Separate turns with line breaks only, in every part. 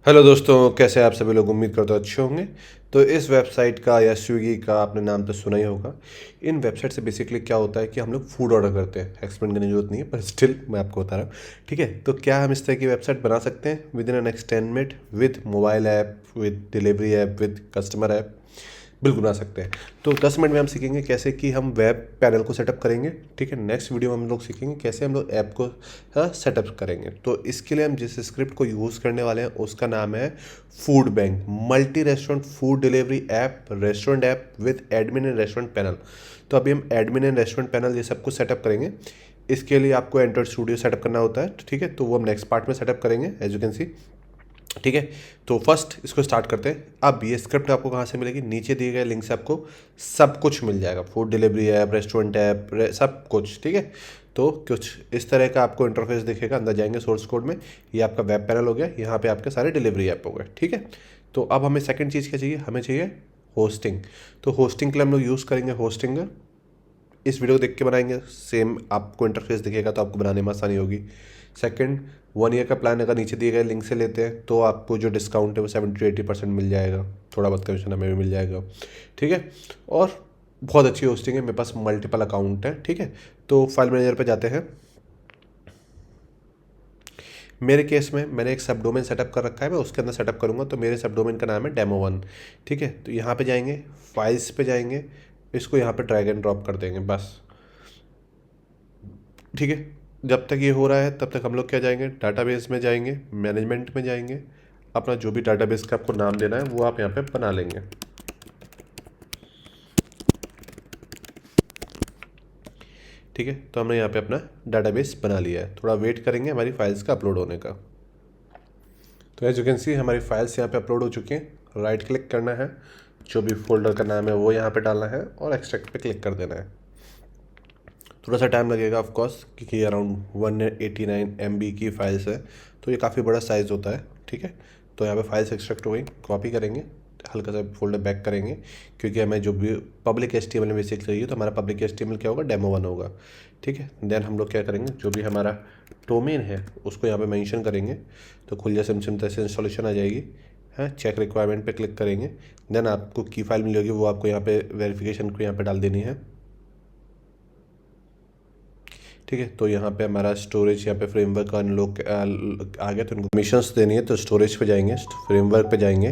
Hello दोस्तों, कैसे आप सभी लोग? उम्मीद करते हो अच्छे होंगे। तो इस वेबसाइट का या स्विगी का आपने नाम तो सुना ही होगा। इन वेबसाइट से बेसिकली क्या होता है कि हम लोग फूड ऑर्डर करते हैं। एक्सप्लेन करने की जरूरत नहीं है, पर स्टिल मैं आपको बता रहा हूँ। ठीक है, तो क्या हम इस तरह की वेबसाइट बना सकते हैं with in next 10 minute with mobile app, with delivery app, with customer app? बिल्कुल बना सकते हैं। तो 10 मिनट में हम सीखेंगे कैसे कि हम वेब पैनल को सेटअप करेंगे। ठीक है, नेक्स्ट वीडियो में हम लोग सीखेंगे कैसे हम लोग ऐप को सेटअप करेंगे। तो इसके लिए हम जिस स्क्रिप्ट को यूज़ करने वाले हैं उसका नाम है food bank multi restaurant food delivery app, restaurant app with admin and restaurant panel. तो अभी हम एडमिन एंड रेस्टोरेंट पैनल ये सब कुछ सेटअप करेंगे। इसके लिए आपको एंड्रॉइड स्टूडियो सेटअप करना होता है। ठीक है, तो वो हम नेक्स्ट पार्ट में सेटअप करेंगे एज यू कैन सी। ठीक है, तो फर्स्ट इसको स्टार्ट करते हैं। अब ये स्क्रिप्ट आपको कहाँ से मिलेगी? नीचे दिए गए लिंक से आपको सब कुछ मिल जाएगा, food delivery app, restaurant app, सब कुछ। ठीक है, तो कुछ इस तरह का आपको इंटरफेस दिखेगा। अंदर जाएंगे सोर्स कोड में, ये आपका वेब पैनल हो गया, यहाँ पे आपके सारे डिलीवरी ऐप हो गए। ठीक है, तो अब हमें सेकंड चीज़ क्या चाहिए? हमें चाहिए होस्टिंग। तो होस्टिंग के लिए हम लोग यूज़ करेंगे होस्टिंग। इस वीडियो को देख के बनाएंगे, सेम आपको इंटरफेस दिखेगा तो आपको बनाने में आसानी होगी। सेकंड, 1 ईयर का प्लान अगर नीचे दिए गए लिंक से लेते हैं तो आपको जो डिस्काउंट है वो 70-80% मिल जाएगा। थोड़ा बहुत कमीशन हमें भी मिल जाएगा। ठीक है, और बहुत अच्छी होस्टिंग है, मेरे पास मल्टीपल अकाउंट है। ठीक है, तो फाइल मैनेजर पे जाते हैं। मेरे केस में मैंने एक सब डोमेन सेटअप कर रखा है, मैं उसके अंदर सेटअप करूँगा। तो मेरे सब डोमेन का नाम है डेमो 1। ठीक है, तो यहाँ पे जाएंगे, फाइल्स पे जाएंगे, इसको यहाँ पे ड्रैग एंड ड्रॉप कर देंगे बस। ठीक है, जब तक ये हो रहा है तब तक हम लोग क्या जाएंगे, डाटाबेस में जाएंगे, मैनेजमेंट में जाएंगे, अपना जो भी डाटाबेस का आपको नाम देना है वो आप यहाँ पे बना लेंगे। ठीक है, तो हमने यहाँ पे अपना डाटाबेस बना लिया है। थोड़ा वेट करेंगे हमारी फाइल्स का अपलोड होने का। तो एज यू कैन सी हमारी फाइल्स यहाँ पे अपलोड हो चुकी हैं। राइट क्लिक करना है, जो भी फोल्डर का नाम है वो यहाँ पे डालना है और एक्सट्रैक्ट पे क्लिक कर देना है। थोड़ा सा टाइम लगेगा ऑफ कोर्स, क्योंकि अराउंड 189 MB की फाइल्स है, तो ये काफ़ी बड़ा साइज़ होता है। ठीक है, तो यहाँ पे फाइल्स एक्सट्रैक्ट हो गई, कॉपी करेंगे, हल्का सा फोल्डर बैक करेंगे, क्योंकि हमें जो भी पब्लिक HTML में बेसिक चाहिए, तो हमारा पब्लिक HTML क्या होगा, डेमो 1 होगा। ठीक है, देन हम लोग क्या करेंगे, जो भी हमारा डोमेन है उसको यहाँ पे मेंशन करेंगे, तो खुल जा सिम तरह से इंस्टॉलेशन आ जाएगी। है, चेक रिक्वायरमेंट पे क्लिक करेंगे, देन आपको की फाइल मिलेगी, वो आपको यहाँ पे वेरिफिकेशन को यहाँ पे डाल देनी है। ठीक है, तो यहाँ पे हमारा स्टोरेज, यहाँ पे फ्रेमवर्क का लोग आ गया, तो उनको परमिशंस देनी है। तो स्टोरेज पे जाएंगे, फ्रेमवर्क पे जाएंगे,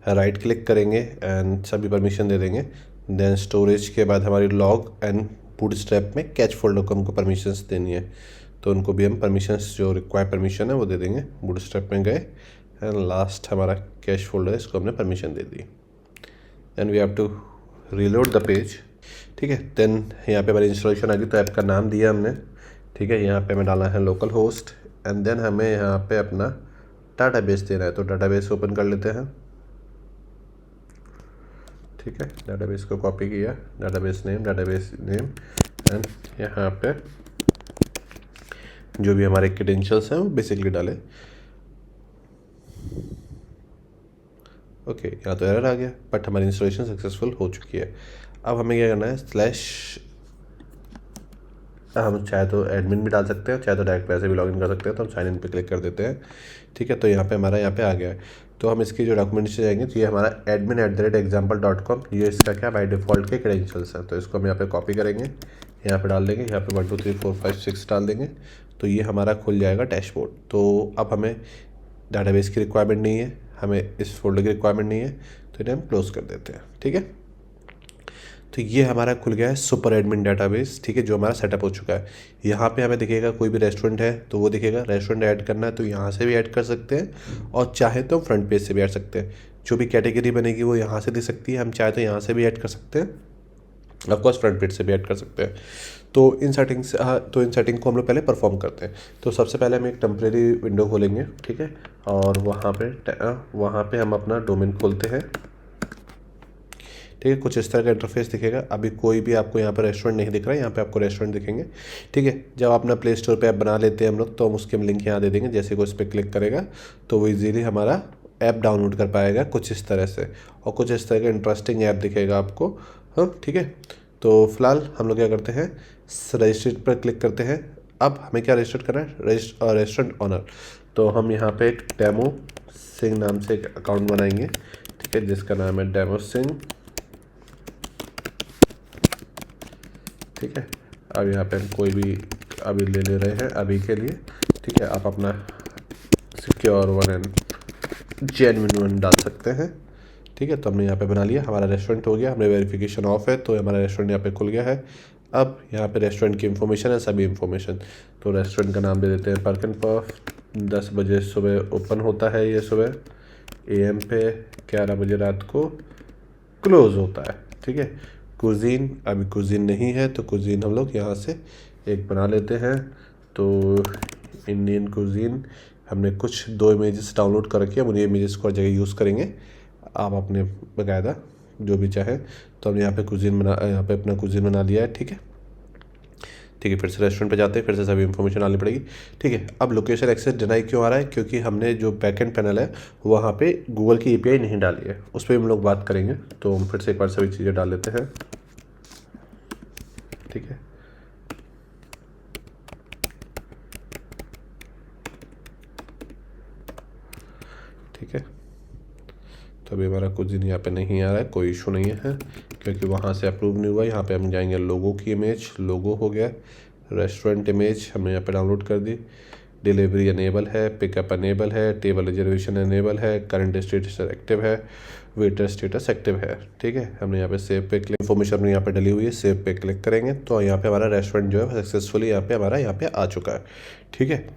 राइट क्लिक करेंगे एंड सभी परमिशन दे देंगे। देन स्टोरेज के बाद हमारी लॉग एंड बूटस्ट्रैप में कैच फोल्डर को हमको परमिशंस देनी है, तो उनको भी हम परमिशंस जो रिक्वायर परमिशन है वो दे देंगे। बूटस्ट्रैप में गए एंड लास्ट हमारा कैच फोल्डर है, इसको हमने परमिशन दे दी। Then we have to reload the page. ठीक है, देन यहाँ पे हमारी इंस्टॉलेशन आ गई, तो ऐप का नाम दिया हमने। ठीक है, यहाँ पे हमें डालना है लोकल होस्ट एंड देन हमें यहाँ पे अपना डाटाबेस देना है, तो डाटाबेस ओपन कर लेते हैं। ठीक है, डाटाबेस को कॉपी किया, डाटाबेस नेम एंड यहाँ पे जो भी हमारे क्रेडेंशियल्स हैं वो बेसिकली डाले। ओके, यहाँ तो एरर आ गया, बट हमारी इंस्टॉलेशन सक्सेसफुल हो चुकी है। अब हमें क्या करना है, स्लैश, हम चाहे तो एडमिन भी डाल सकते हैं, चाहे तो डायरेक्ट वैसे भी लॉगिन कर सकते हैं। तो हम साइन इन पे क्लिक कर देते हैं। ठीक है, तो यहाँ पे हमारा यहाँ पे आ गया है। तो हम इसकी जो डॉक्यूमेंट्स से जाएंगे, तो ये हमारा admin@example.com, ये इसका क्या बाय डिफ़ॉल्ट के क्रेडेंशियल्स हैं। तो इसको हम यहाँ पे कॉपी करेंगे, यहाँ पे डाल देंगे, यहाँ पे 1 2 3 4 5 6 डाल देंगे, तो ये हमारा खुल जाएगा डैशबोर्ड। तो अब हमें डाटाबेस की रिक्वायरमेंट नहीं है, हमें इस फोल्डर की रिक्वायरमेंट नहीं है, तो इन्हें हम क्लोज कर देते हैं। ठीक है, तो ये हमारा खुल गया है सुपर एडमिन डाटाबेस। ठीक है, जो हमारा सेटअप हो चुका है। यहाँ पे हमें दिखेगा कोई भी रेस्टोरेंट है तो वो दिखेगा, रेस्टोरेंट ऐड करना है तो यहाँ से भी ऐड कर सकते हैं, और चाहे तो फ्रंट पेज से भी ऐड सकते हैं। जो भी कैटेगरी बनेगी वो यहाँ से दिख सकती है, हम चाहे तो यहाँ से भी ऐड कर सकते हैं, ऑफकोर्स फ्रंट पेज से भी ऐड कर सकते हैं। तो इन सेटिंग्स, तो इन सेटिंग को हम लोग पहले परफॉर्म करते हैं। तो सबसे पहले हम एक टेम्प्रेरी विंडो खोलेंगे। ठीक है, और वहाँ पे हम अपना डोमेन खोलते हैं। ठीक है, कुछ इस तरह का इंटरफेस दिखेगा। अभी कोई भी आपको यहाँ पर रेस्टोरेंट नहीं दिख रहा है, यहाँ पे आपको रेस्टोरेंट दिखेंगे। ठीक है, जब अपना प्ले स्टोर पे ऐप बना लेते हैं हम लोग, तो हम उसके लिंक यहाँ दे देंगे। जैसे कोई उस पर क्लिक करेगा तो वो इजीली हमारा ऐप डाउनलोड कर पाएगा कुछ इस तरह से, और कुछ इस तरह का इंटरेस्टिंग ऐप दिखेगा आपको। हाँ, ठीक है, तो फिलहाल हम लोग क्या करते हैं, रजिस्ट्रेट पर क्लिक करते हैं। अब हमें क्या रजिस्टर करना है, रेस्टोरेंट ऑनर। तो हम यहाँ पे एक डेमो सिंह नाम से एक अकाउंट बनाएंगे, ठीक है, जिसका नाम है डेमो सिंह, ठीक है। अब यहाँ पे हम कोई भी अभी ले रहे हैं अभी के लिए, ठीक है। आप अपना secure one and genuine one डाल सकते हैं, ठीक है। तो हमने यहाँ पे बना लिया, हमारा रेस्टोरेंट हो गया, हमने वेरिफिकेशन ऑफ है तो हमारा रेस्टोरेंट यहाँ पे खुल गया है। अब यहाँ पे रेस्टोरेंट की इन्फॉर्मेशन है, सभी इन्फॉर्मेशन। तो रेस्टोरेंट का नाम दे देते हैं पर्क एंड पफ। 10 बजे सुबह ओपन होता है, ये सुबह AM पे, 11 बजे रात को क्लोज होता है, ठीक है। कुजीन, अभी कुजीन नहीं है तो कुजीन हम लोग यहाँ से एक बना लेते हैं। तो इंडियन कुजीन हमने कुछ 2 इमेजेस डाउनलोड कर रखी है, हम उन्हीं इमेजेस को हर जगह यूज़ करेंगे, आप अपने बाकायदा जो भी चाहे। तो हमने यहाँ पे यहाँ पे अपना कुजीन बना लिया है, ठीक है। ठीक है, फिर से रेस्टोरेंट पे जाते हैं, फिर से सभी इन्फॉर्मेशन डालनी पड़ेगी, ठीक है। अब लोकेशन एक्सेस डिनाई क्यों आ रहा है? क्योंकि हमने जो बैकएंड पैनल है वहाँ पे गूगल की API नहीं डाली है, उस पर हम लोग बात करेंगे। तो हम फिर से एक बार सभी चीज़ें डाल लेते हैं, ठीक है। ठीक है, तो अभी हमारा कुजीन यहाँ पे नहीं आ रहा है, कोई इशू नहीं है क्योंकि वहाँ से अप्रूव नहीं हुआ। यहाँ पे हम जाएंगे लोगो की इमेज, लोगो हो गया, रेस्टोरेंट इमेज हमने यहाँ पे डाउनलोड कर दी, डिलीवरी अनेबल है, पिकअप अनेबल है, टेबल रिजर्वेशन अनेबल है, करंट स्टेटस एक्टिव है, वेटर स्टेटस एक्टिव है, ठीक है। हमने यहाँ पे सेव पे क्लिक, इन्फॉर्मेशन हमने यहाँ पे डली हुई है, सेव पे क्लिक करेंगे तो यहाँ पे हमारा रेस्टोरेंट जो है सक्सेसफुली हमारा यहाँ पे आ चुका है, ठीक है।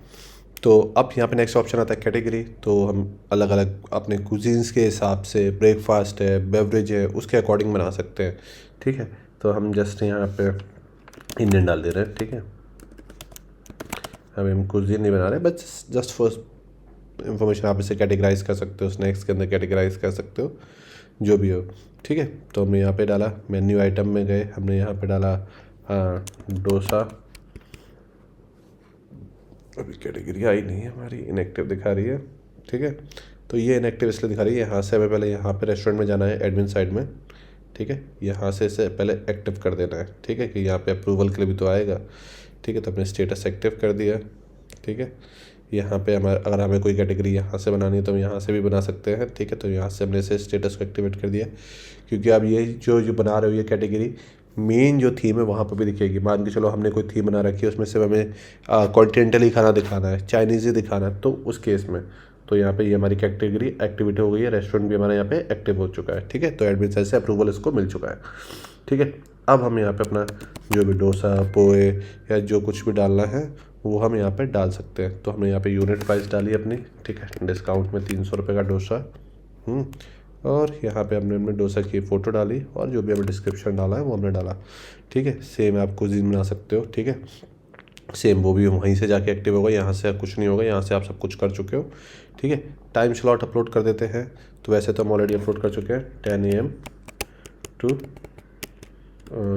तो अब यहाँ पे नेक्स्ट ऑप्शन आता है कैटेगरी। तो हम अलग अलग अपने कुजीन्स के हिसाब से, ब्रेकफास्ट है, बेवरेज है, उसके अकॉर्डिंग बना सकते हैं, ठीक है। तो हम जस्ट यहाँ पे इंडियन डाल दे रहे हैं, ठीक है। हम कुजीन नहीं बना रहे, बट जस्ट फॉर इंफॉर्मेशन आप इसे कैटेगराइज कर सकते हो, स्नैक्स के अंदर कैटेगराइज कर सकते हो, जो भी हो, ठीक है। तो हमने यहाँ पे डाला, मेन्यू आइटम में गए, हमने यहाँ पे डाला डोसा, अभी कैटेगरी आई नहीं है हमारी, इनएक्टिव दिखा रही है, ठीक है। तो ये इनएक्टिव इसलिए दिखा रही है, यहाँ से हमें पहले यहाँ पे रेस्टोरेंट में जाना है एडमिन साइड में, ठीक है। यहाँ से इसे पहले एक्टिव कर देना है, ठीक है, कि यहाँ पे अप्रूवल के लिए भी तो आएगा, ठीक है। तो अपने स्टेटस एक्टिव कर दिया, ठीक है। यहाँ पे हमारे अगर हमें कोई कैटेगरी यहाँ से बनानी है तो हम यहाँ से भी बना सकते हैं, ठीक है। तो यहाँ से हमने इसे स्टेटस को एक्टिवेट कर दिया, क्योंकि अब ये जो बना रहे हो ये कैटेगरी मेन जो थीम है वहाँ पर भी दिखेगी। मान के चलो हमने कोई थीम बना रखी है, उसमें से हमें कॉन्टिनेंटली खाना दिखाना है, चाइनीज़ ही दिखाना है, तो उस केस में तो यहाँ पे ये हमारी कैटेगरी एक्टिवेट हो गई है, रेस्टोरेंट भी हमारा यहाँ पे एक्टिव हो चुका है, ठीक है। तो एडमिन साइड से अप्रूवल इसको मिल चुका है, ठीक है। अब हम यहाँ पे अपना जो भी डोसा, पोहे या जो कुछ भी डालना है वो हम यहाँ पे डाल सकते हैं। तो हमने यहाँ पे यूनिट प्राइस डाली अपनी, ठीक है, डिस्काउंट में 300 रुपये का डोसा, और यहाँ पे हमने डोसा की फ़ोटो डाली और जो भी हमें डिस्क्रिप्शन डाला है वो हमने डाला, ठीक है। सेम आप कुजीन बना सकते हो, ठीक है। सेम वो भी वहीं से जाके एक्टिव होगा, यहाँ से कुछ नहीं होगा, यहाँ से आप सब कुछ कर चुके हो, ठीक है। टाइम स्लॉट अपलोड कर देते हैं, तो वैसे तो हम ऑलरेडी अपलोड कर चुके हैं 10 AM टू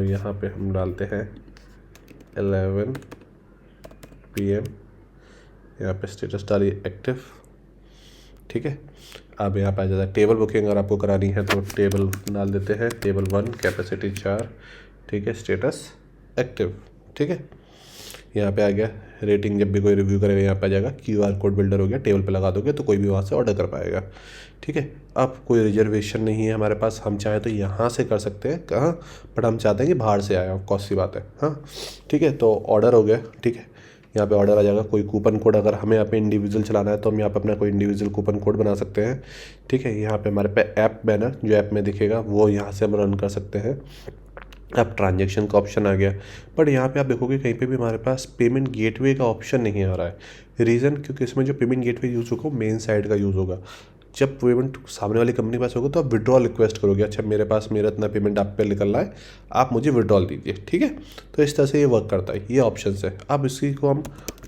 यहाँ पे हम डालते हैं 11 PM, यहाँ पे स्टेटस डालिए एक्टिव, ठीक है। अब यहाँ पे आ जाता है टेबल बुकिंग, अगर आपको करानी है तो टेबल डाल देते हैं, टेबल 1, कैपेसिटी 4, ठीक है, स्टेटस एक्टिव, ठीक है। यहाँ पे आ गया रेटिंग, जब भी कोई रिव्यू करेगा यहाँ पे आ जाएगा, QR कोड बिल्डर हो गया, टेबल पे लगा दोगे तो कोई भी वहाँ से ऑर्डर कर पाएगा, ठीक है। अब कोई रिजर्वेशन नहीं है हमारे पास, हम चाहें तो यहाँ से कर सकते हैं, कहाँ, बट हम चाहते हैं कि बाहर से आए, कौन सी बात है, हाँ, ठीक है। तो ऑर्डर हो गया, ठीक है, यहाँ पे ऑर्डर आ जाएगा। कोई कूपन कोड अगर हमें यहाँ पे इंडिविजुअल चलाना है तो हम यहाँ पे अपना कोई इंडिविजुअल कूपन कोड बना सकते हैं, ठीक है। यहाँ पे हमारे पे ऐप बैनर जो ऐप में दिखेगा वो यहाँ से हम रन कर सकते हैं। अब ट्रांजैक्शन का ऑप्शन आ गया, बट यहाँ पे आप देखोगे कहीं पे भी हमारे पास पेमेंट गेटवे का ऑप्शन नहीं आ रहा है। रीज़न, क्योंकि इसमें जो पेमेंट गेटवे यूज़ होगा मेन साइड का यूज़ होगा। जब पेमेंट सामने वाली कंपनी के पास होगा तो आप विड्रॉल रिक्वेस्ट करोगे, अच्छा मेरा इतना पेमेंट आप पे निकल रहा है, आप मुझे विड्रॉल दीजिए, ठीक है। तो इस तरह से ये वर्क करता है, ये ऑप्शन है। अब इसी को हम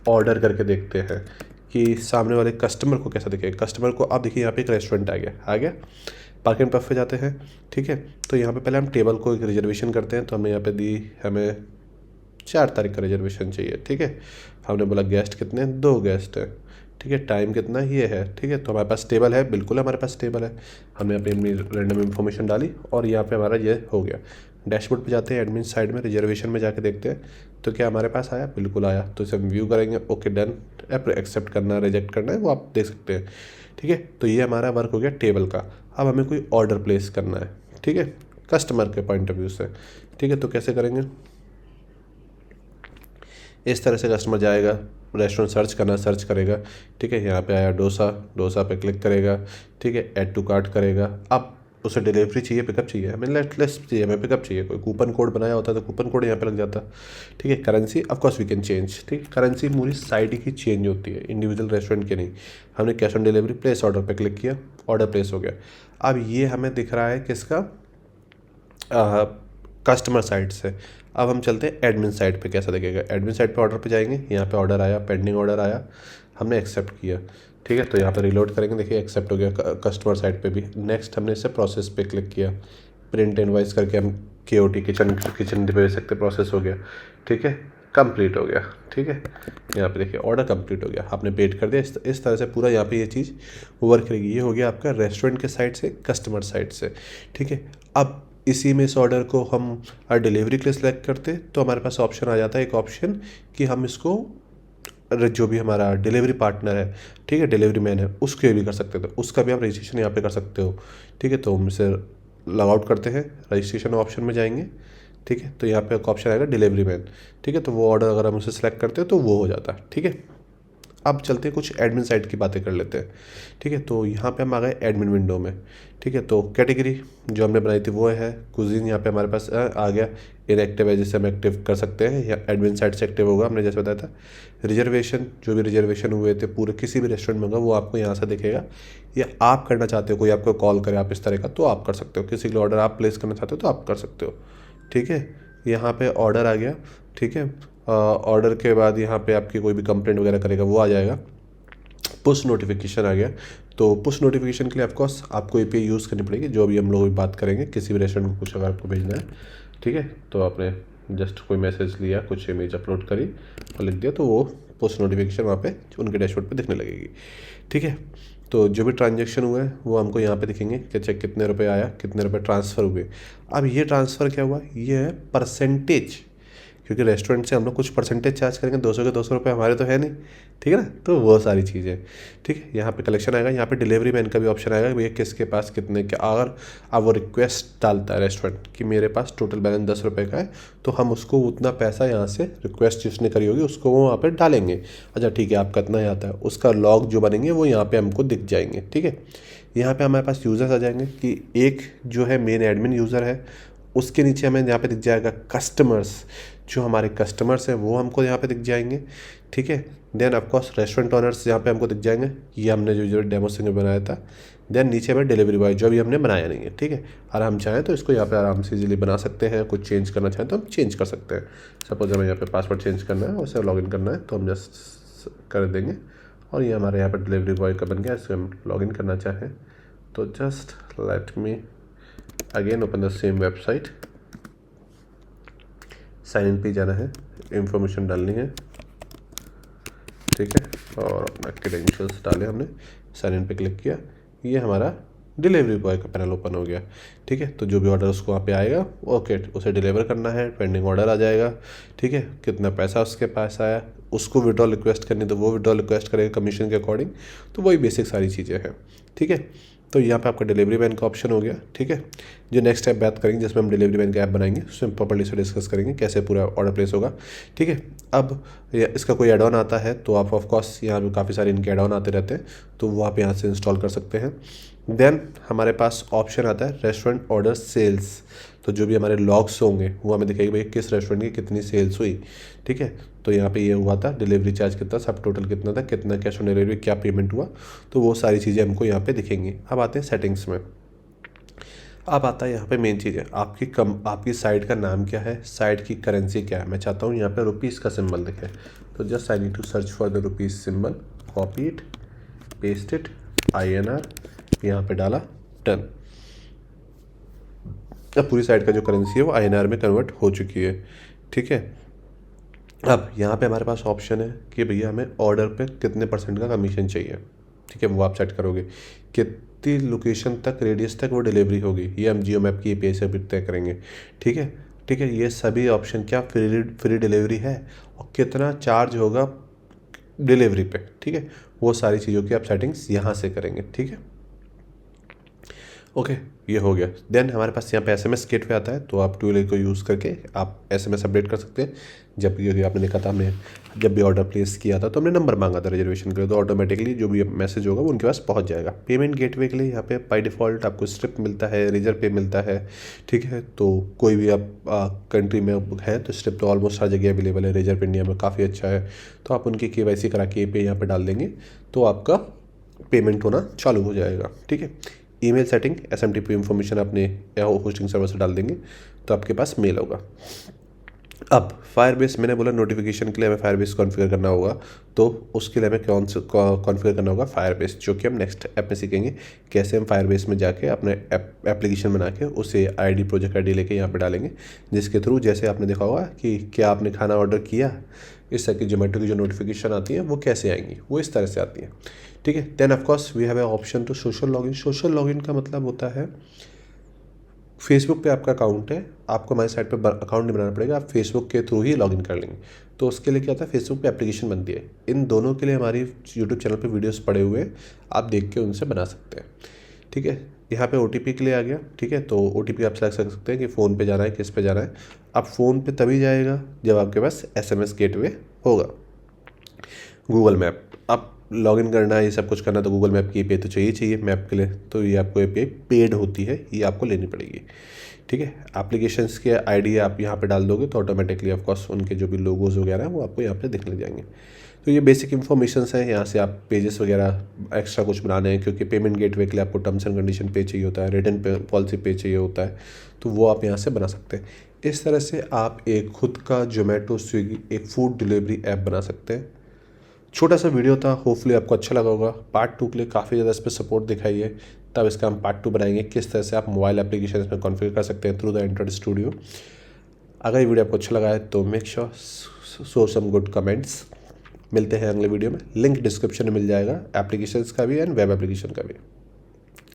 ऑर्डर करके देखते हैं कि सामने वाले कस्टमर को कैसा दिखेगा। कस्टमर को आप देखिए यहाँ पे एक रेस्टोरेंट आ गया, पार्क एंड पफ पे जाते हैं, ठीक है। तो यहाँ पे पहले हम टेबल को एक रिजर्वेशन करते हैं, तो हमने यहाँ पे दी, हमें 4 तारीख का रिजर्वेशन चाहिए, ठीक है। हमने बोला गेस्ट कितने, 2 गेस्ट हैं, ठीक है। टाइम कितना, ये है, ठीक है। तो हमारे पास टेबल है, बिल्कुल हमारे पास टेबल है, हमने अपनी रैंडम इन्फॉर्मेशन डाली और यहाँ पे हमारा ये हो गया। डैशबोर्ड पे जाते हैं, एडमिन साइड में रिजर्वेशन में जाके देखते हैं तो क्या हमारे पास आया, बिल्कुल आया। तो इसे हम व्यू करेंगे, ओके डन, एक्सेप्ट करना रिजेक्ट करना है वो आप देख सकते हैं, ठीक है। तो ये हमारा वर्क हो गया टेबल का। अब हमें कोई ऑर्डर प्लेस करना है, ठीक है, कस्टमर के पॉइंट ऑफ व्यू से, ठीक है। तो कैसे करेंगे, इस तरह से कस्टमर जाएगा, रेस्टोरेंट सर्च करना, सर्च करेगा, ठीक है। यहाँ पे आया डोसा, डोसा पे क्लिक करेगा, ठीक है, ऐड टू कार्ट करेगा। अब उसे डिलीवरी चाहिए, पिकअप चाहिए, हमें लेस चाहिए, हमें पिकअप चाहिए, कोई कूपन कोड बनाया होता तो कूपन कोड यहाँ पे लग जाता, ठीक है। Currency of course we can change, ठीक है। करेंसी पूरी साइड की चेंज होती है, इंडिविजुअल रेस्टोरेंट की नहीं। हमने cash on delivery place order पे क्लिक किया, ऑर्डर प्लेस हो गया। अब ये हमें दिख रहा है किसका, कस्टमर साइड से। अब हम चलते हैं एडमिन साइड पे, कैसा दिखेगा। एडमिन साइड पे ऑर्डर पे जाएंगे, यहाँ पे ऑर्डर आया, पेंडिंग ऑर्डर आया, हमने एक्सेप्ट किया, ठीक है। तो यहाँ पे रिलोड करेंगे, देखिए एक्सेप्ट हो गया कस्टमर साइड पे भी। नेक्स्ट हमने इसे प्रोसेस पे क्लिक किया, प्रिंट इनवॉइस करके हम KOT किचन पे भेज सकते, प्रोसेस हो गया, ठीक है, कंप्लीट हो गया, ठीक है। यहाँ पे देखिए ऑर्डर कंप्लीट हो गया, आपने पेड कर दिया। इस तरह से पूरा यहाँ पे ये चीज़ वर्क करेगी। ये हो गया आपका रेस्टोरेंट के साइड से, कस्टमर साइड से, ठीक है। अब इसी में इस ऑर्डर को हम डिलीवरी के लिए सेलेक्ट करते तो हमारे पास ऑप्शन आ जाता है, एक ऑप्शन कि हम इसको जो भी हमारा डिलीवरी पार्टनर है, ठीक है, डिलीवरी मैन है, उसके भी कर सकते थे, उसका भी आप रजिस्ट्रेशन यहाँ पे कर सकते हो, ठीक है। तो हम इसे लॉग आउट करते हैं, रजिस्ट्रेशन ऑप्शन में जाएंगे, ठीक है। तो यहाँ पे एक ऑप्शन आएगा डिलीवरी मैन, ठीक है। तो वो ऑर्डर अगर हम उसे सेलेक्ट करते हैं तो वो हो जाता है, ठीक है। अब चलते हैं कुछ एडमिन साइड की बातें कर लेते हैं, ठीक है। तो यहाँ पे हम आ गए एडमिन विंडो में, ठीक है। तो कैटेगरी जो हमने बनाई थी वो है कुजीन, यहाँ पे हमारे पास आ गया। इनएक्टिव है जिसे हम एक्टिव कर सकते हैं, या एडमिन साइड से एक्टिव होगा, हमने जैसे बताया था। रिजर्वेशन, जो भी रिजर्वेशन हुए थे पूरे किसी भी रेस्टोरेंट में होगा वो आपको यहाँ से दिखेगा। या आप करना चाहते हो, कोई आपको कॉल करे आप इस तरह का, तो आप कर सकते हो। किसी के लिए ऑर्डर आप प्लेस करना चाहते हो तो आप कर सकते हो, ठीक है। यहाँ पे ऑर्डर आ गया, ठीक है। ऑर्डर के बाद यहाँ पे आपकी कोई भी कंप्लेंट वगैरह करेगा वो आ जाएगा। पुश नोटिफिकेशन आ गया। तो पुश नोटिफिकेशन के लिए ऑफकोर्स आपको API यूज़ करनी पड़ेगी, जो भी हम लोग बात करेंगे। किसी भी रेस्टोरेंट को कुछ अगर आपको भेजना है, ठीक है, तो आपने जस्ट कोई मैसेज लिया, कुछ इमेज अपलोड करी और लिख दिया, तो वो पुश नोटिफिकेशन वहाँ पे उनके डैशबोर्ड पे दिखने लगेगी, ठीक है। तो जो भी ट्रांजेक्शन हुआ है वो हमको यहाँ पे दिखेंगे कि चेक कितने रुपए आया, कितने रुपए ट्रांसफ़र हुए। अब ये ट्रांसफ़र क्या हुआ, ये है परसेंटेज, क्योंकि रेस्टोरेंट से हम लोग कुछ परसेंटेज चार्ज करेंगे, 200 के 200 रुपये हमारे तो है नहीं, ठीक है ना। तो वो सारी चीज़ें, ठीक है। यहाँ पे कलेक्शन आएगा, यहाँ पे डिलीवरी मैन का भी ऑप्शन आएगा, भैया किसके पास कितने क्या। अगर अब वो रिक्वेस्ट डालता है रेस्टोरेंट कि मेरे पास टोटल बैलेंस 10 रुपये का है, तो हम उसको उतना पैसा यहाँ से रिक्वेस्ट जिसने करी होगी उसको वो वहाँ पर डालेंगे। अच्छा ठीक है, आपका इतना ही आता है, उसका लॉग जो बनेंगे वो यहाँ पर हमको दिख जाएंगे, ठीक है। यहाँ पे हमारे पास यूज़र्स आ जाएंगे कि एक जो है मेन एडमिन यूज़र है, उसके नीचे हमें यहाँ पे दिख जाएगा कस्टमर्स, जो हमारे कस्टमर्स हैं वो हमको यहाँ पे दिख जाएंगे, ठीक है। देन ऑफकोर्स रेस्टोरेंट ऑनर्स यहाँ पे हमको दिख जाएंगे, ये हमने जो डेमो सिंगर बनाया था। देन नीचे में डिलीवरी बॉय, जो अभी हमने बनाया नहीं है, ठीक है। और हम चाहें तो इसको यहाँ पे आराम से इजीली बना सकते हैं, कुछ चेंज करना चाहें तो हम चेंज कर सकते हैं। सपोज हमें यहाँ पे पासवर्ड चेंज करना है और उसे लॉगिन करना है, तो हम जस्ट कर देंगे और ये हमारे यहाँ पर डिलीवरी बॉय का बन गया। इसको हम लॉगिन करना चाहें तो just let me again open the same website, sign in पे जाना है, इंफॉर्मेशन डालनी है, ठीक है, और अपना क्रेडेंशियल्स डाले हमने, साइन इन पे क्लिक किया, ये हमारा डिलीवरी बॉय का पैनल ओपन हो गया, ठीक है। तो जो भी ऑर्डर उसको वहाँ पे आएगा, ओके, उसे डिलीवर करना है, पेंडिंग ऑर्डर आ जाएगा, ठीक है, कितना पैसा उसके पास आया, उसको विड्रॉल रिक्वेस्ट करनी तो वो विड्रॉल रिक्वेस्ट करेगा कमीशन के अकॉर्डिंग। तो वही बेसिक सारी चीज़ें हैं, ठीक है। तो यहाँ पे आपका डिलीवरी मैन का ऑप्शन हो गया, ठीक है। जो नेक्स्ट स्टेप बात करेंगे जिसमें हम डिलीवरी मैन का ऐप बनाएंगे, उसमें प्रॉपर्ली से डिस्कस करेंगे कैसे पूरा ऑर्डर प्लेस होगा, ठीक है। अब इसका कोई एड ऑन आता है तो आप ऑफकोर्स यहाँ पे काफ़ी सारे इनके एड ऑन आते रहते हैं, तो वो आप यहाँ से इंस्टॉल कर सकते हैं। देन हमारे पास ऑप्शन आता है रेस्टोरेंट ऑर्डर सेल्स, तो जो भी हमारे लॉग्स होंगे वो हमें दिखाएगी भाई किस रेस्टोरेंट की कितनी सेल्स हुई, ठीक है। तो यहाँ पे ये हुआ था, डिलीवरी चार्ज कितना, सब टोटल कितना था, कितना कैश ऑन डिलीवरी, क्या पेमेंट हुआ, तो वो सारी चीज़ें हमको यहाँ पे दिखेंगी। अब आते हैं सेटिंग्स में। अब आता है यहाँ पे मेन चीज़ है, आपकी साइट का नाम क्या है, साइट की करेंसी क्या है। मैं चाहता हूँ यहाँ पे रुपीज़ का सिंबल दिखे, तो just I need to search for the rupees symbol, copy it, paste it, INR यहाँ पे डाला, डन। अब पूरी साइट का जो करेंसी है वो INR में कन्वर्ट हो चुकी है, ठीक है। अब यहाँ पे हमारे पास ऑप्शन है कि भैया हमें ऑर्डर पे कितने % का कमीशन चाहिए, ठीक है, वो आप सेट करोगे। कितनी लोकेशन तक, रेडियस तक वो डिलीवरी होगी, ये हम जियो मैप की API से भी तय करेंगे, ठीक है, ये सभी ऑप्शन क्या फ्री डिलीवरी है और कितना चार्ज होगा डिलीवरी पे, ठीक है। वो सारी चीज़ों की आप सेटिंग्स यहाँ से करेंगे, ठीक है। ओके, ये हो गया। देन हमारे पास यहाँ पे SMS गेटवे आता है, तो आप ट्यूले को यूज़ करके आप SMS अपडेट कर सकते हैं। जब भी आपने देखा था, हमने जब भी ऑर्डर प्लेस किया था तो हमने नंबर मांगा था रिजर्वेशन के लिए, तो ऑटोमेटिकली जो भी मैसेज होगा वो उनके पास पहुँच जाएगा। पेमेंट गेटवे के लिए यहाँ पे बाय डिफ़ॉल्ट आपको स्ट्रिप मिलता है, रेजर पे मिलता है, ठीक है। तो कोई भी आप कंट्री में है तो स्ट्रिप तो ऑलमोस्ट हर जगह अवेलेबल है, रेजर पे इंडिया में काफ़ी अच्छा है। तो आप उनकी KYC करा के पे यहाँ पर डाल देंगे तो आपका पेमेंट होना चालू हो जाएगा, ठीक है। ईमेल सेटिंग SMTP इन्फॉर्मेशन अपने होस्टिंग सर्वर से डाल देंगे तो आपके पास मेल होगा। अब फायरबेस, मैंने बोला नोटिफिकेशन के लिए हमें फायरबेस कॉन्फ़िगर करना होगा, तो उसके लिए हमें कौन सा कॉन्फ़िगर करना होगा, फायरबेस, जो कि हम नेक्स्ट ऐप में सीखेंगे। कैसे हम फायरबेस में जाके अपने एप्लीकेशन बना के उसे ID प्रोजेक्ट ID लेके यहाँ पे डालेंगे, जिसके थ्रू जैसे आपने देखा होगा कि क्या आपने खाना ऑर्डर किया, इस तरह की जोमेटो की जो नोटिफिकेशन आती है वो कैसे आएंगी, वो इस तरह से आती है, ठीक है। Then of course we have a option to social login. Social login का मतलब होता है फेसबुक पे आपका अकाउंट है, आपको हमारी साइट पे अकाउंट नहीं बनाना पड़ेगा, आप फेसबुक के थ्रू ही लॉगिन कर लेंगे। तो उसके लिए क्या होता है, फेसबुक पे एप्लीकेशन बनती है। इन दोनों के लिए हमारी यूट्यूब चैनल पे वीडियोस पड़े हुए हैं, आप देख के उनसे बना सकते हैं, ठीक है। यहाँ पे OTP के लिए आ गया, ठीक है। तो OTP आप सेलेक्ट कर सकते हैं कि फ़ोन पे जाना है, किस पे जाना है। अब फ़ोन पे तभी जाएगा जब आपके पास SMS गेटवे होगा। गूगल मैप, आप लॉगिन करना है, ये सब कुछ करना है तो गूगल मैप की API तो चाहिए मैप के लिए, तो ये आपको API पेड होती है, ये आपको लेनी पड़ेगी, ठीक है। एप्लीकेशंस के ID आप यहाँ पे डाल दोगे तो ऑटोमेटिकली ऑफकोर्स उनके जो भी लोगोज़ वगैरह हैं वो आपको यहाँ पे दिखने लग जाएंगे। तो ये बेसिक इन्फॉर्मेशंस हैं, यहाँ से आप पेजेस वगैरह एक्स्ट्रा कुछ बनाने हैं, क्योंकि पेमेंट गेटवे के लिए आपको टर्म्स एंड कंडीशन पे चाहिए होता है, रिटर्न पॉलिसी पे चाहिए होता है, तो वो आप यहाँ से बना सकते हैं। इस तरह से आप एक खुद का जोमेटो स्विगी एक फूड डिलीवरी ऐप बना सकते हैं। छोटा सा वीडियो था, होपफुली आपको अच्छा लगा होगा। पार्ट 2 के लिए काफ़ी ज़्यादा इस पर सपोर्ट दिखाई है, तब इसका हम पार्ट 2 बनाएंगे, किस तरह से आप मोबाइल एप्लीकेशन में कॉन्फ़िगर कर सकते हैं थ्रू द एंड्रॉइड स्टूडियो। अगर ये वीडियो आपको अच्छा लगा है तो make sure so some good comments. मिलते हैं अगले वीडियो में, लिंक डिस्क्रिप्शन में मिल जाएगा एप्लीकेशंस का भी एंड वेब एप्लीकेशन का भी।